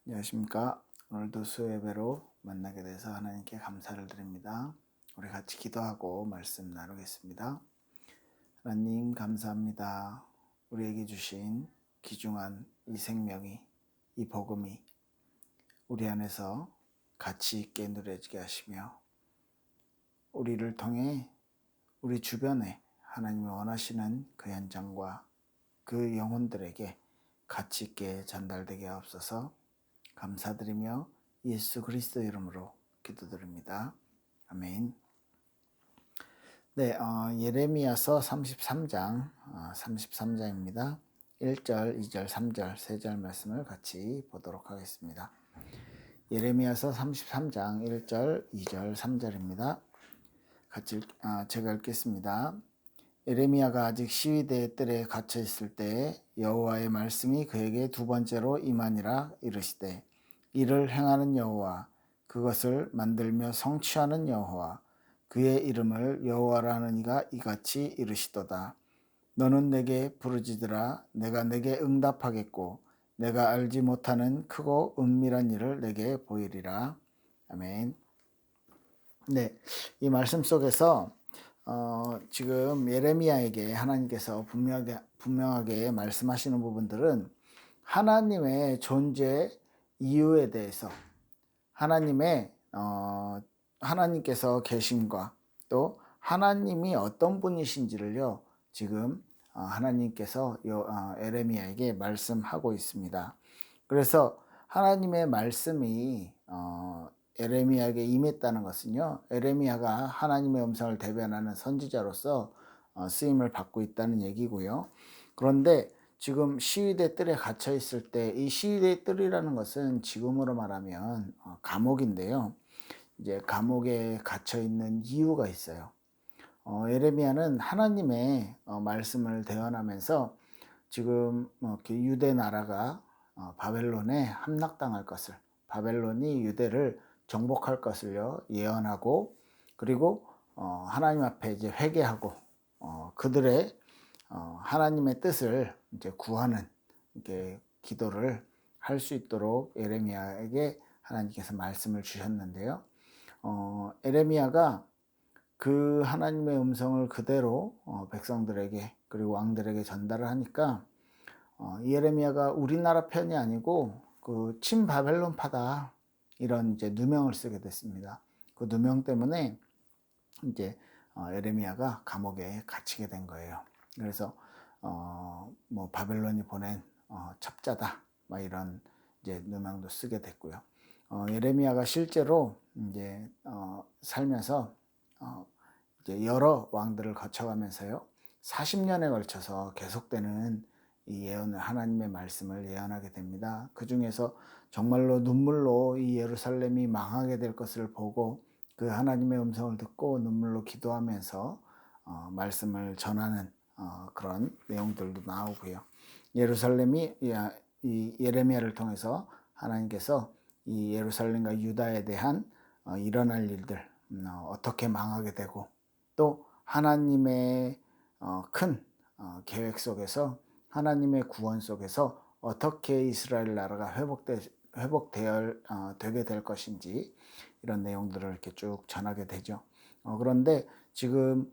안녕하십니까. 오늘도 수요예배로 만나게 돼서 하나님께 감사를 드립니다. 우리 같이 기도하고 말씀 나누겠습니다. 하나님 감사합니다. 우리에게 주신 귀중한 이 생명이, 이 복음이 우리 안에서 가치 있게 누려지게 하시며 우리를 통해 우리 주변에 하나님이 원하시는 그 현장과 그 영혼들에게 가치 있게 전달되게 하옵소서. 감사드리며 예수 그리스도 이름으로 기도드립니다. 아멘. 네, 예레미야서 33장, 33장입니다. 1절, 2절, 3절, 3절 말씀을 같이 보도록 하겠습니다. 예레미야서 33장 1절, 2절, 3절입니다. 같이 제가 읽겠습니다. 예레미야가 아직 시위대의 뜰에 갇혀 있을 때에 여호와의 말씀이 그에게 두 번째로 임하니라. 이르시되 이를 행하는 여호와, 그것을 만들며 성취하는 여호와, 그의 이름을 여호와라 하는 이가 이같이 이르시도다. 너는 내게 부르짖으라. 내가 내게 응답하겠고 내가 알지 못하는 크고 은밀한 일을 내게 보이리라. 아멘. 네, 이 말씀 속에서 지금 예레미야에게 하나님께서 분명하게 말씀하시는 부분들은 하나님의 존재 이유에 대해서, 하나님께서 계심과 또 하나님이 어떤 분이신지를요, 지금 하나님께서 예레미야에게 말씀하고 있습니다. 그래서 하나님의 말씀이 예레미야에게 임했다는 것은요, 예레미야가 하나님의 음성을 대변하는 선지자로서 쓰임을 받고 있다는 얘기고요. 그런데 지금 시위대 뜰에 갇혀 있을 때, 이 시위대 뜰이라는 것은 지금으로 말하면 감옥인데요. 이제 감옥에 갇혀 있는 이유가 있어요. 예레미야는 하나님의 말씀을 대언하면서 지금 유대 나라가 바벨론에 함락당할 것을, 바벨론이 유대를 정복할 것을요 예언하고, 그리고 하나님 앞에 이제 회개하고 그들의 하나님의 뜻을 이제 구하는 이렇게 기도를 할 수 있도록 예레미야에게 하나님께서 말씀을 주셨는데요. 예레미야가 그 하나님의 음성을 그대로 백성들에게 그리고 왕들에게 전달을 하니까 예레미야가 우리나라 편이 아니고 그 친바벨론파다, 이런 이제 누명을 쓰게 됐습니다. 그 누명 때문에 이제 예레미야가 감옥에 갇히게 된 거예요. 그래서 뭐 바벨론이 보낸 첩자다, 막 이런 이제 누명도 쓰게 됐고요. 예레미야가 실제로 이제 살면서 이제 여러 왕들을 거쳐가면서요, 40년에 걸쳐서 계속되는 이 예언을, 하나님의 말씀을 예언하게 됩니다. 그 중에서 정말로 눈물로 이 예루살렘이 망하게 될 것을 보고 그 하나님의 음성을 듣고 눈물로 기도하면서 말씀을 전하는 그런 내용들도 나오고요. 예루살렘이 이 예레미야를 통해서 하나님께서 이 예루살렘과 유다에 대한 일어날 일들, 어떻게 망하게 되고 또 하나님의 큰 계획 속에서, 하나님의 구원 속에서 어떻게 이스라엘 나라가 되게 될 것인지, 이런 내용들을 이렇게 쭉 전하게 되죠. 그런데 지금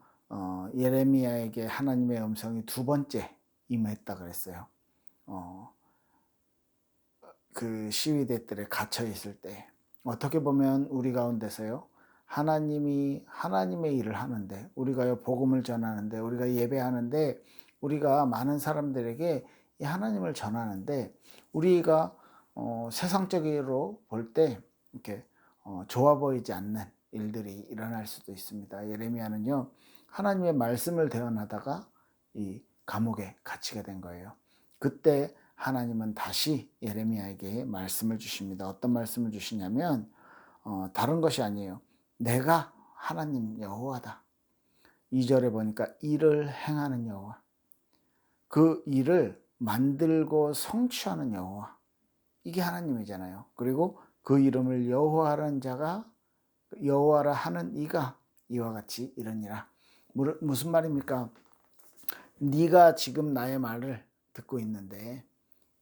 예레미야에게 하나님의 음성이 두 번째 임했다 그랬어요. 그 시위대들에 갇혀 있을 때, 어떻게 보면 우리 가운데서요, 하나님이 하나님의 일을 하는데, 우리가요 복음을 전하는데, 우리가 예배하는데, 우리가 많은 사람들에게 이 하나님을 전하는데, 우리가 세상적으로 볼 때 이렇게 좋아 보이지 않는 일들이 일어날 수도 있습니다. 예레미야는요, 하나님의 말씀을 대언하다가 이 감옥에 갇히게 된 거예요. 그때 하나님은 다시 예레미야에게 말씀을 주십니다. 어떤 말씀을 주시냐면 다른 것이 아니에요. 내가 하나님 여호와다. 2절에 보니까 일을 행하는 여호와, 그 일을 만들고 성취하는 여호와, 이게 하나님이잖아요. 그리고 그 이름을 여호와라는 자가, 여호와라 하는 이가 이와 같이 이르니라. 무슨 말입니까? 네가 지금 나의 말을 듣고 있는데,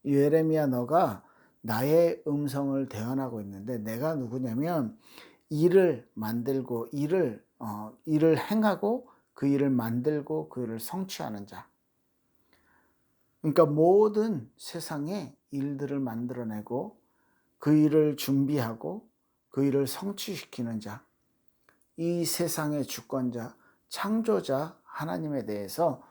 예레미야, 너가 나의 음성을 대언하고 있는데 내가 누구냐면 일을 만들고 일을 행하고 그 일을 만들고 그 일을 성취하는 자. 그러니까 모든 세상의 일들을 만들어내고 그 일을 준비하고 그 일을 성취시키는 자. 이 세상의 주권자, 창조자 하나님에 대해서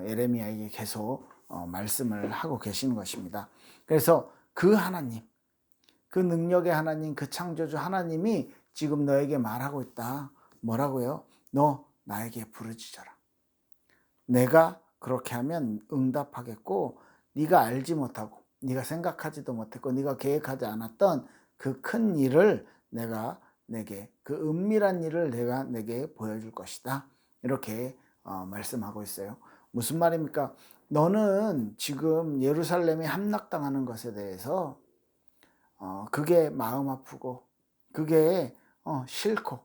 예레미야에게 계속 말씀을 하고 계시는 것입니다. 그래서 그 하나님, 그 능력의 하나님, 그 창조주 하나님이 지금 너에게 말하고 있다. 뭐라고요? 너 나에게 부르짖어라. 내가 그렇게 하면 응답하겠고, 네가 알지 못하고 네가 생각하지도 못했고 네가 계획하지 않았던 그 큰 일을 내가 내게, 그 은밀한 일을 내가 내게 보여줄 것이다. 이렇게 말씀하고 있어요. 무슨 말입니까? 너는 지금 예루살렘이 함락당하는 것에 대해서 그게 마음 아프고 그게 싫고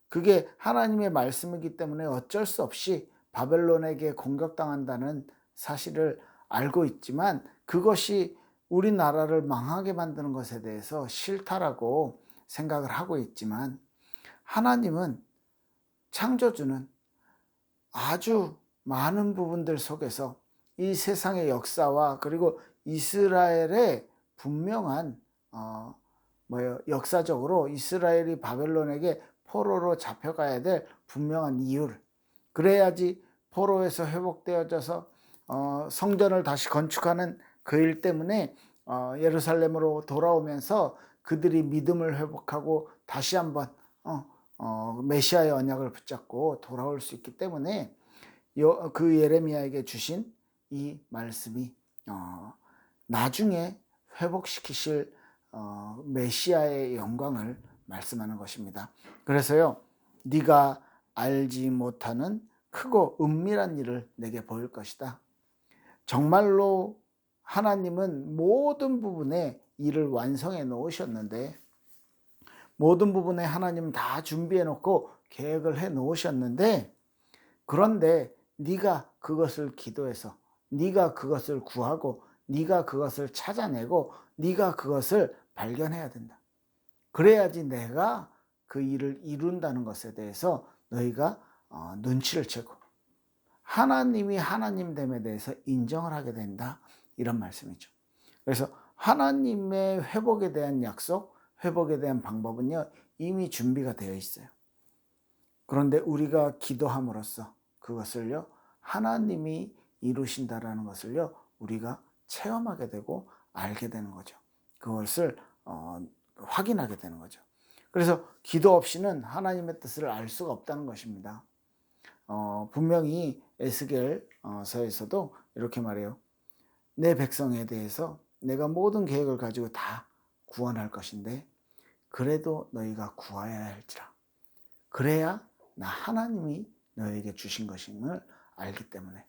그게 하나님의 말씀이기 때문에 어쩔 수 없이 바벨론에게 공격당한다는 사실을 알고 있지만, 그것이 우리나라를 망하게 만드는 것에 대해서 싫다라고 생각을 하고 있지만, 하나님은, 창조주는 아주 많은 부분들 속에서 이 세상의 역사와 그리고 이스라엘의 분명한 역사적으로 이스라엘이 바벨론에게 포로로 잡혀가야 될 분명한 이유를, 그래야지 포로에서 회복되어져서 성전을 다시 건축하는 그 일 때문에 예루살렘으로 돌아오면서 그들이 믿음을 회복하고 다시 한번 메시아의 언약을 붙잡고 돌아올 수 있기 때문에 그 예레미야에게 주신 이 말씀이 나중에 회복시키실 메시아의 영광을 말씀하는 것입니다. 그래서요, 네가 알지 못하는 크고 은밀한 일을 내게 보일 것이다. 정말로 하나님은 모든 부분에 일을 완성해 놓으셨는데, 모든 부분에 하나님은 다 준비해 놓고 계획을 해 놓으셨는데, 그런데 네가 그것을 기도해서, 네가 그것을 구하고, 네가 그것을 찾아내고, 네가 그것을 발견해야 된다. 그래야지 내가 그 일을 이룬다는 것에 대해서 너희가 눈치를 채고 하나님이 하나님됨에 대해서 인정을 하게 된다. 이런 말씀이죠. 그래서 하나님의 회복에 대한 약속, 회복에 대한 방법은요, 이미 준비가 되어 있어요. 그런데 우리가 기도함으로써 그것을요, 하나님이 이루신다라는 것을요, 우리가 체험하게 되고 알게 되는 거죠. 그것을 확인하게 되는 거죠. 그래서 기도 없이는 하나님의 뜻을 알 수가 없다는 것입니다. 분명히 에스겔서에서도 이렇게 말해요. 내 백성에 대해서 내가 모든 계획을 가지고 다 구원할 것인데 그래도 너희가 구하여야 할지라. 그래야 나 하나님이 너에게 주신 것임을 알기 때문에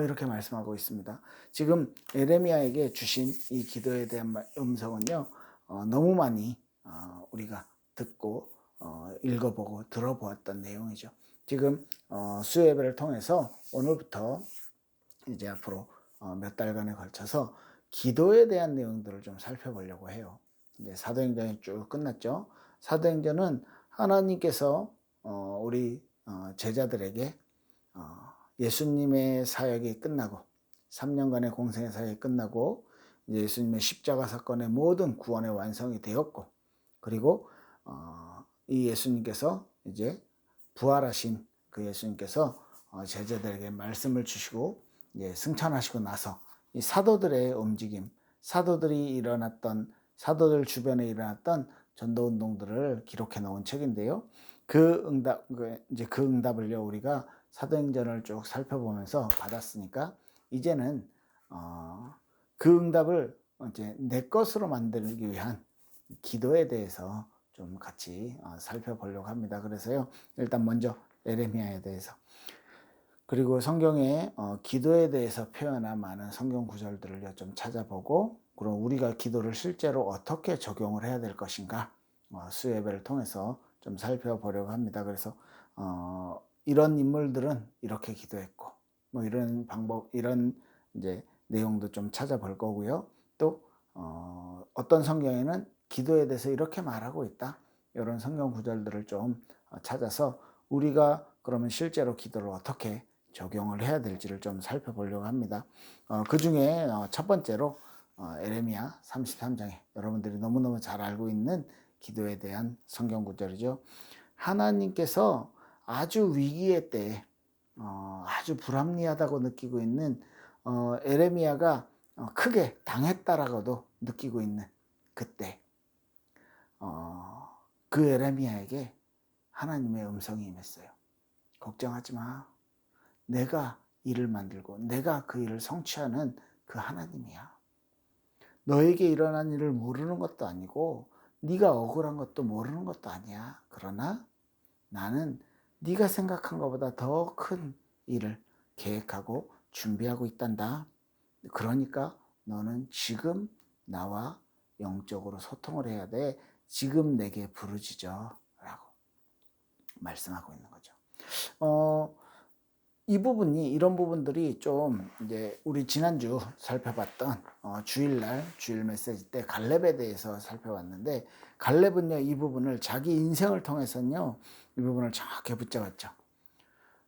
이렇게 말씀하고 있습니다. 지금 에레미야에게 주신 이 기도에 대한 음성은요, 너무 많이 우리가 듣고 읽어보고 들어보았던 내용이죠. 지금 수요예배를 통해서 오늘부터 이제 앞으로 몇 달간에 걸쳐서 기도에 대한 내용들을 좀 살펴보려고 해요. 이제 사도행전이 쭉 끝났죠. 사도행전은 하나님께서 우리 제자들에게 예수님의 사역이 끝나고 3년간의 공생의 사역이 끝나고 예수님의 십자가 사건의 모든 구원의 완성이 되었고, 그리고 이 예수님께서 이제 부활하신 그 예수님께서 제자들에게 말씀을 주시고 이제 승천하시고 나서 이 사도들의 움직임, 사도들 주변에 일어났던 전도 운동들을 기록해 놓은 책인데요. 그 응답을요, 우리가 사도행전을 쭉 살펴보면서 받았으니까 이제는 그 응답을 이제 내 것으로 만들기 위한 기도에 대해서 좀 같이 살펴보려고 합니다. 그래서요, 일단 먼저 에레미야에 대해서, 그리고 성경에 기도에 대해서 표현한 많은 성경 구절들을 좀 찾아보고, 그럼 우리가 기도를 실제로 어떻게 적용을 해야 될 것인가 수예배를 통해서 좀 살펴보려고 합니다. 그래서 이런 인물들은 이렇게 기도했고, 뭐 이런 방법, 이런 이제 내용도 좀 찾아볼 거고요. 또 어떤 성경에는 기도에 대해서 이렇게 말하고 있다. 이런 성경 구절들을 좀 찾아서 우리가 그러면 실제로 기도를 어떻게 적용을 해야 될지를 좀 살펴보려고 합니다. 그 중에 첫 번째로 에레미야 33장에 여러분들이 너무너무 잘 알고 있는 기도에 대한 성경 구절이죠. 하나님께서 아주 위기의 때에 아주 불합리하다고 느끼고 있는 에레미야가 크게 당했다라고도 느끼고 있는 그때 그 에레미야에게 하나님의 음성이 임했어요. 걱정하지 마. 내가 일을 만들고 내가 그 일을 성취하는 그 하나님이야. 너에게 일어난 일을 모르는 것도 아니고 네가 억울한 것도 모르는 것도 아니야. 그러나 나는 네가 생각한 것보다 더 큰 일을 계획하고 준비하고 있단다. 그러니까 너는 지금 나와 영적으로 소통을 해야 돼. 지금 내게 부르짖어 라고 말씀하고 있는 거죠. 이런 부분들이 좀 이제 우리 지난주 살펴봤던 주일날 주일 메시지 때 갈렙에 대해서 살펴봤는데, 갈렙은요 이 부분을 자기 인생을 통해서는요 이 부분을 정확히 붙잡았죠.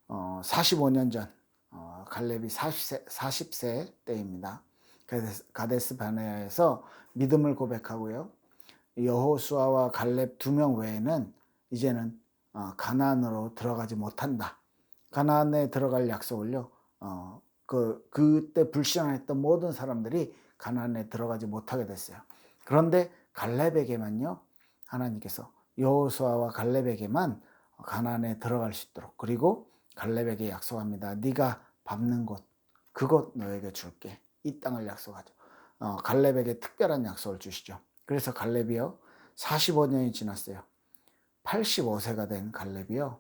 45년 전 갈렙이 40세 때입니다. 가데스 바네아에서 믿음을 고백하고요. 여호수아와 갈렙 2명 외에는 이제는 가나안으로 들어가지 못한다. 가나안에 들어갈 약속을요. 그때 불신앙했던 모든 사람들이 가나안에 들어가지 못하게 됐어요. 그런데 갈렙에게만요. 하나님께서 여호수아와 갈렙에게만 가나안에 들어갈 수 있도록, 그리고 갈렙에게 약속합니다. 네가 밟는 곳, 그곳 너에게 줄게. 이 땅을 약속하죠. 갈렙에게 특별한 약속을 주시죠. 그래서 갈렙이요 45년이 지났어요. 85세가 된 갈렙이요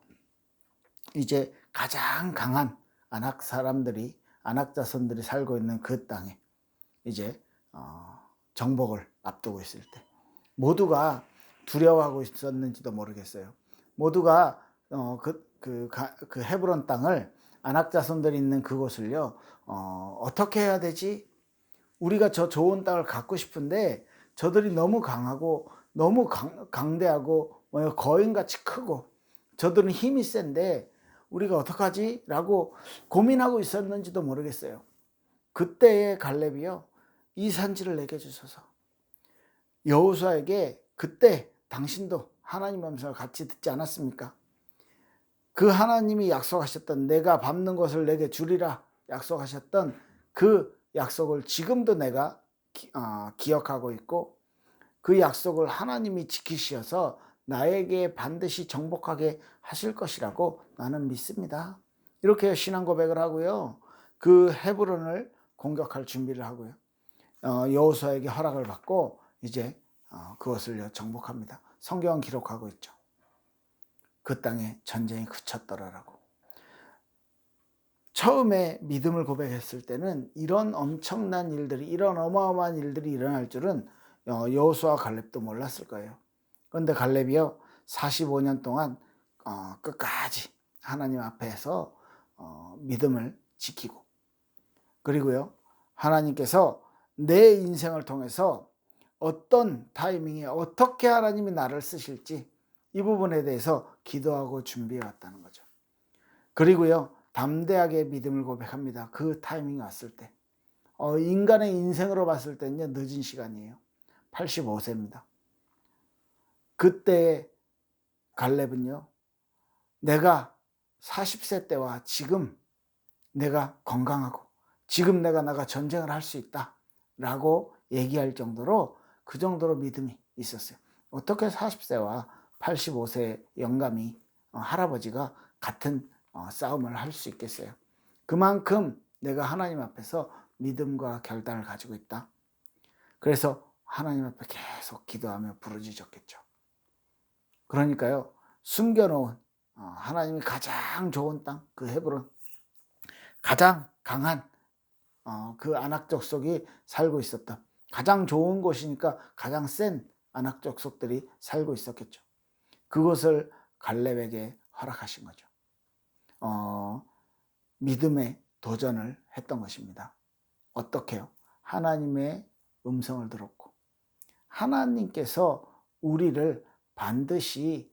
이제 가장 강한 아낙 자손들이 살고 있는 그 땅에 이제 정복을 앞두고 있을 때 모두가 두려워하고 있었는지도 모르겠어요. 모두가 그 헤브론 땅을, 아낙 자손들이 있는 그곳을요 어떻게 해야 되지? 우리가 저 좋은 땅을 갖고 싶은데 저들이 너무 강하고 너무 강대하고 거인같이 크고 저들은 힘이 센데 우리가 어떡하지? 라고 고민하고 있었는지도 모르겠어요. 그때의 갈렙이요 이 산지를 내게 주소서. 여호수아에게 그때 당신도 하나님 음성을 같이 듣지 않았습니까? 그 하나님이 약속하셨던 내가 밟는 것을 내게 주리라 약속하셨던 그 약속을 지금도 내가 기억하고 있고, 그 약속을 하나님이 지키셔서 나에게 반드시 정복하게 하실 것이라고 나는 믿습니다. 이렇게 신앙 고백을 하고요. 그 헤브론을 공격할 준비를 하고요. 여호수아에게 허락을 받고 이제 그것을 정복합니다. 성경은 기록하고 있죠. 그 땅에 전쟁이 그쳤더라라고. 처음에 믿음을 고백했을 때는 이런 엄청난 일들이, 이런 어마어마한 일들이 일어날 줄은 여호수아 갈렙도 몰랐을 거예요. 그런데 갈렙이요 45년 동안 끝까지 하나님 앞에서 믿음을 지키고, 그리고요 하나님께서 내 인생을 통해서 어떤 타이밍에 어떻게 하나님이 나를 쓰실지 이 부분에 대해서 기도하고 준비해 왔다는 거죠. 그리고요 담대하게 믿음을 고백합니다. 그 타이밍이 왔을 때. 인간의 인생으로 봤을 때는요 늦은 시간이에요. 85세입니다. 그때의 갈렙은요 내가 40세 때와 지금 내가 건강하고 지금 내가 나가 전쟁을 할 수 있다 라고 얘기할 정도로, 그 정도로 믿음이 있었어요. 어떻게 40세와 85세 영감이 할아버지가 같은 싸움을 할 수 있겠어요. 그만큼 내가 하나님 앞에서 믿음과 결단을 가지고 있다. 그래서 하나님 앞에 계속 기도하며 부르짖었겠죠. 그러니까요 숨겨놓은 하나님이 가장 좋은 땅, 그 헤브론, 가장 강한 그 아낙 족속이 살고 있었던, 가장 좋은 곳이니까 가장 센 아낙 족속들이 살고 있었겠죠. 그것을 갈렙에게 허락하신 거죠. 믿음의 도전을 했던 것입니다. 어떻게요? 하나님의 음성을 들었고 하나님께서 우리를 반드시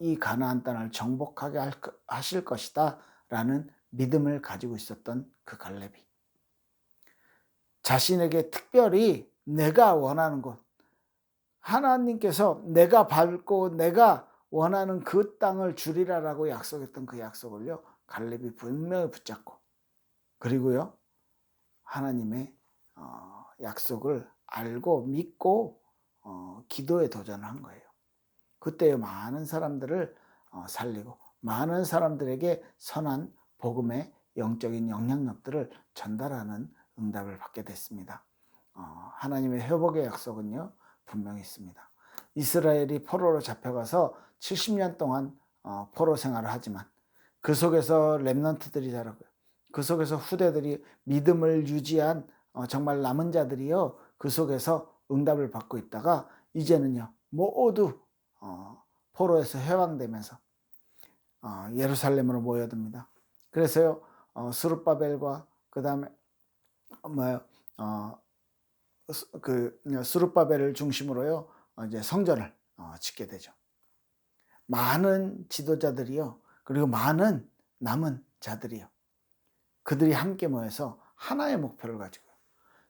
이 가나안 땅을 정복하게 하실 것이다 라는 믿음을 가지고 있었던 그 갈렙이 자신에게 특별히 내가 원하는 곳, 하나님께서 내가 밟고 내가 원하는 그 땅을 주리라라고 약속했던 그 약속을요, 갈렙이 분명히 붙잡고, 그리고요 하나님의 약속을 알고 믿고 기도에 도전한 거예요. 그때 많은 사람들을 살리고 많은 사람들에게 선한 복음의 영적인 영향력들을 전달하는 응답을 받게 됐습니다. 하나님의 회복의 약속은요 분명히 있습니다. 이스라엘이 포로로 잡혀가서 70년 동안 포로 생활을 하지만 그 속에서 렘넌트들이 자라고요. 그 속에서 후대들이 믿음을 유지한 정말 남은 자들이요 그 속에서 응답을 받고 있다가 이제는요 모두 포로에서 해방되면서 예루살렘으로 모여듭니다. 그래서요 스룹바벨과 그 다음에 스룹바벨을 중심으로요 이제 성전을 짓게 되죠. 많은 지도자들이요 그리고 많은 남은 자들이요 그들이 함께 모여서 하나의 목표를 가지고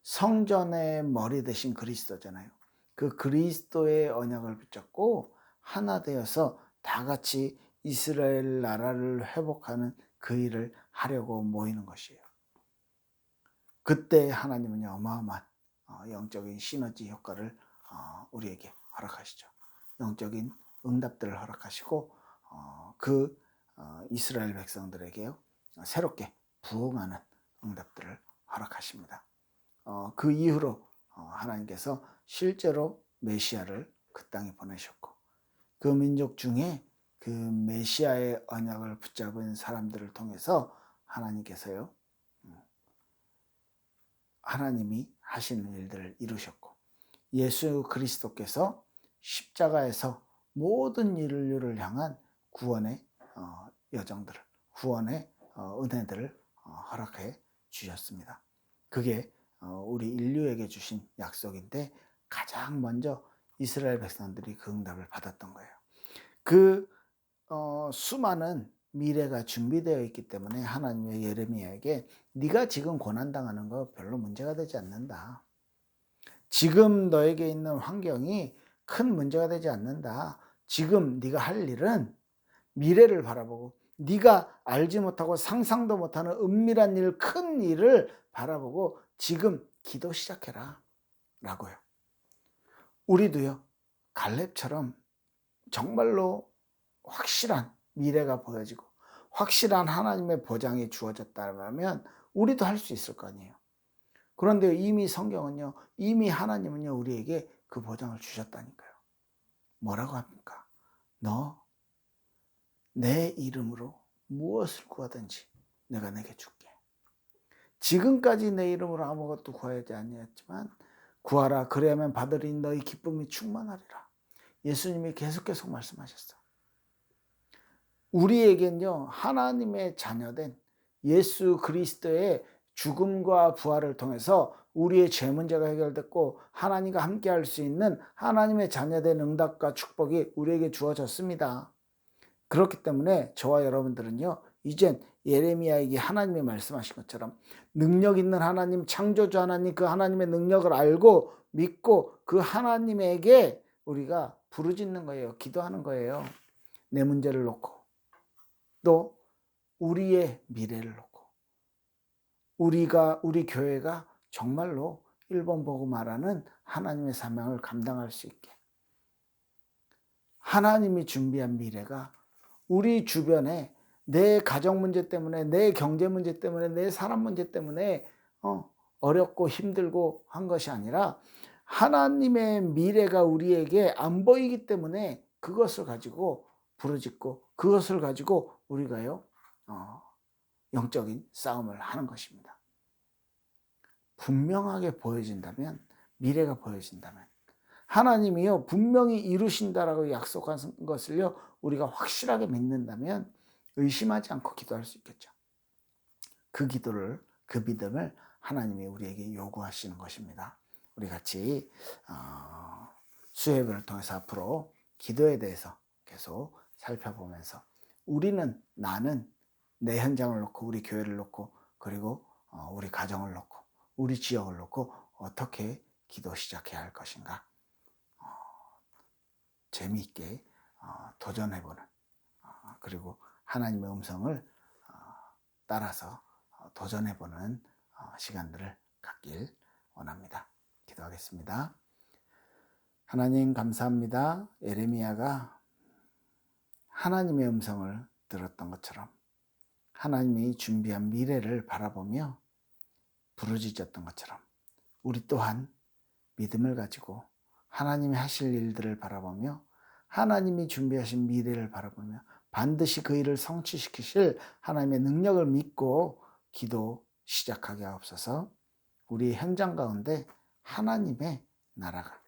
성전의 머리 대신 그리스도잖아요. 그 그리스도의 언약을 붙잡고 하나 되어서 다 같이 이스라엘 나라를 회복하는 그 일을 하려고 모이는 것이에요. 그때 하나님은 어마어마한 영적인 시너지 효과를 우리에게 허락하시죠. 영적인 응답들을 허락하시고 그 이스라엘 백성들에게요 새롭게 부흥하는 응답들을 허락하십니다. 그 이후로 하나님께서 실제로 메시아를 그 땅에 보내셨고 그 민족 중에 그 메시아의 언약을 붙잡은 사람들을 통해서 하나님께서요 하나님이 하시는 일들을 이루셨고 예수 그리스도께서 십자가에서 모든 인류를 향한 구원의 여정들을 구원의 은혜들을 허락해 주셨습니다. 그게 우리 인류에게 주신 약속인데 가장 먼저 이스라엘 백성들이 그 응답을 받았던 거예요. 그 수많은 미래가 준비되어 있기 때문에 하나님의 예레미야에게 네가 지금 고난당하는 거 별로 문제가 되지 않는다. 지금 너에게 있는 환경이 큰 문제가 되지 않는다. 지금 네가 할 일은 미래를 바라보고 네가 알지 못하고 상상도 못하는 은밀한 일, 큰 일을 바라보고 지금 기도 시작해라 라고요. 우리도요 갈렙처럼 정말로 확실한 미래가 보여지고 확실한 하나님의 보장이 주어졌다면 우리도 할 수 있을 거 아니에요. 그런데 이미 성경은요 이미 하나님은요 우리에게 그 보장을 주셨다니까요. 뭐라고 합니까? 너 내 이름으로 무엇을 구하든지 내가 내게 줄게. 지금까지 내 이름으로 아무것도 구하지 아니했지만 구하라 그래야만 받으리 너희 기쁨이 충만하리라. 예수님이 계속 말씀하셨어. 우리에겐요 하나님의 자녀된 예수 그리스도의 죽음과 부활을 통해서 우리의 죄 문제가 해결됐고 하나님과 함께 할 수 있는 하나님의 자녀된 응답과 축복이 우리에게 주어졌습니다. 그렇기 때문에 저와 여러분들은요 이젠 예레미야에게 하나님이 말씀하신 것처럼 능력 있는 하나님, 창조주 하나님, 그 하나님의 능력을 알고 믿고 그 하나님에게 우리가 부르짖는 거예요. 기도하는 거예요. 내 문제를 놓고 또 우리의 미래를 놓고 우리 교회가 정말로 일본 보고 말하는 하나님의 사명을 감당할 수 있게 하나님이 준비한 미래가 우리 주변에 내 가정 문제 때문에 내 경제 문제 때문에 내 사람 문제 때문에 어렵고 힘들고 한 것이 아니라 하나님의 미래가 우리에게 안 보이기 때문에 그것을 가지고 부르짖고 그것을 가지고 우리가요 영적인 싸움을 하는 것입니다. 분명하게 보여진다면 미래가 보여진다면 하나님이요 분명히 이루신다라고 약속한 것을요 우리가 확실하게 믿는다면 의심하지 않고 기도할 수 있겠죠. 그 기도를 그 믿음을 하나님이 우리에게 요구하시는 것입니다. 우리 같이 수요예배를 통해서 앞으로 기도에 대해서 계속 살펴보면서 나는 내 현장을 놓고 우리 교회를 놓고 그리고 우리 가정을 놓고 우리 지역을 놓고 어떻게 기도 시작해야 할 것인가 재미있게 도전해보는 그리고 하나님의 음성을 따라서 도전해보는 시간들을 갖길 원합니다. 기도하겠습니다. 하나님 감사합니다. 예레미야가 하나님의 음성을 들었던 것처럼 하나님이 준비한 미래를 바라보며 부르짖었던 것처럼 우리 또한 믿음을 가지고 하나님이 하실 일들을 바라보며 하나님이 준비하신 미래를 바라보며 반드시 그 일을 성취시키실 하나님의 능력을 믿고 기도 시작하게 하옵소서. 우리 현장 가운데 하나님의 나라가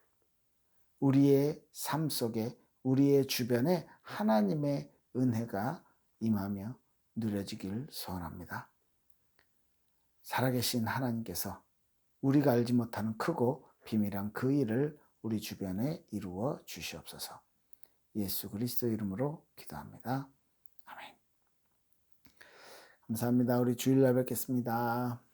우리의 삶 속에 우리의 주변에 하나님의 은혜가 임하며 누려지길 소원합니다. 살아계신 하나님께서 우리가 알지 못하는 크고 비밀한 그 일을 우리 주변에 이루어 주시옵소서. 예수 그리스도 이름으로 기도합니다. 아멘. 감사합니다. 우리 주일날 뵙겠습니다.